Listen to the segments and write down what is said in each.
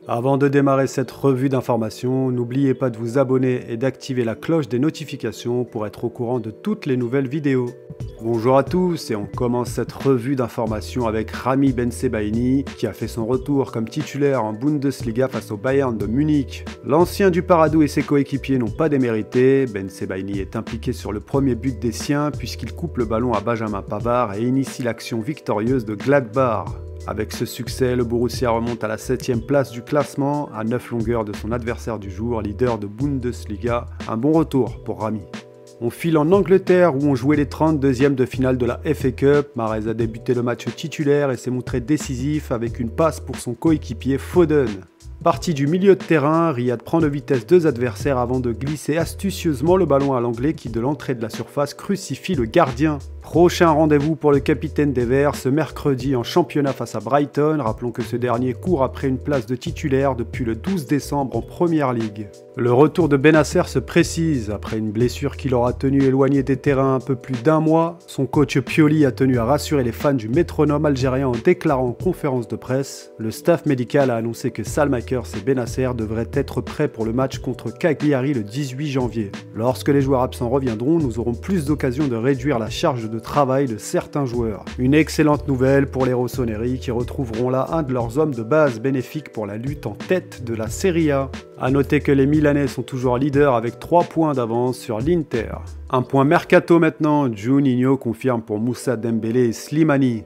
Avant de démarrer cette revue d'informations, n'oubliez pas de vous abonner et d'activer la cloche des notifications pour être au courant de toutes les nouvelles vidéos. Bonjour à tous et on commence cette revue d'informations avec Rami Bensebaini qui a fait son retour comme titulaire en Bundesliga face au Bayern de Munich. L'ancien du Paradou et ses coéquipiers n'ont pas démérité, Bensebaini est impliqué sur le premier but des siens puisqu'il coupe le ballon à Benjamin Pavard et initie l'action victorieuse de Gladbach. Avec ce succès, le Borussia remonte à la 7ème place du classement, à 9 longueurs de son adversaire du jour, leader de Bundesliga. Un bon retour pour Rami. On file en Angleterre où on jouait les 32e de finale de la FA Cup. Mahrez a débuté le match titulaire et s'est montré décisif avec une passe pour son coéquipier Foden. Parti du milieu de terrain, Riyad prend de vitesse deux adversaires avant de glisser astucieusement le ballon à l'anglais qui de l'entrée de la surface crucifie le gardien. Prochain rendez-vous pour le capitaine des Verts ce mercredi en championnat face à Brighton. Rappelons que ce dernier court après une place de titulaire depuis le 12 décembre en Première Ligue. Le retour de Benacer se précise. Après une blessure qui l'aura tenu éloigné des terrains un peu plus d'un mois, son coach Pioli a tenu à rassurer les fans du métronome algérien en déclarant en conférence de presse. Le staff médical a annoncé que Salmakers et Benacer devraient être prêts pour le match contre Cagliari le 18 janvier. Lorsque les joueurs absents reviendront, nous aurons plus d'occasions de réduire la charge de travail de certains joueurs. Une excellente nouvelle pour les Rossoneri qui retrouveront là un de leurs hommes de base bénéfiques pour la lutte en tête de la Serie A. A noter que les Milanais sont toujours leaders avec 3 points d'avance sur l'Inter. Un point mercato maintenant, Juninho confirme pour Moussa Dembélé et Slimani.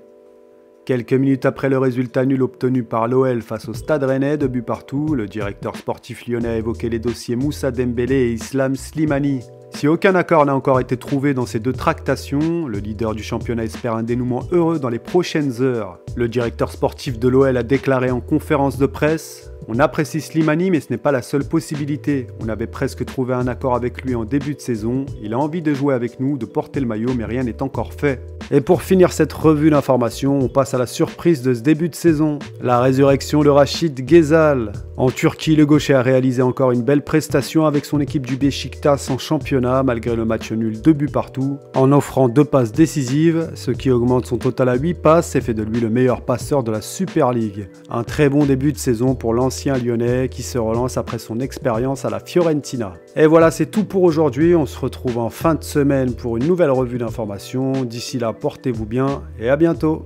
Quelques minutes après le résultat nul obtenu par l'OL face au Stade Rennais, 2 buts partout, le directeur sportif lyonnais a évoqué les dossiers Moussa Dembélé et Islam Slimani. Si aucun accord n'a encore été trouvé dans ces deux tractations, le leader du championnat espère un dénouement heureux dans les prochaines heures. Le directeur sportif de l'OL a déclaré en conférence de presse: « On apprécie Slimani mais ce n'est pas la seule possibilité. On avait presque trouvé un accord avec lui en début de saison. Il a envie de jouer avec nous, de porter le maillot mais rien n'est encore fait. » Et pour finir cette revue d'informations, on passe à la surprise de ce début de saison. La résurrection de Rachid Ghezzal. En Turquie, le gaucher a réalisé encore une belle prestation avec son équipe du Beşiktaş en championnat malgré le match nul 2 buts partout, en offrant 2 passes décisives, ce qui augmente son total à 8 passes et fait de lui le meilleur passeur de la Super League. Un très bon début de saison pour l'ancien lyonnais qui se relance après son expérience à la Fiorentina. Et voilà, c'est tout pour aujourd'hui. On se retrouve en fin de semaine pour une nouvelle revue d'informations. D'ici là, portez-vous bien et à bientôt.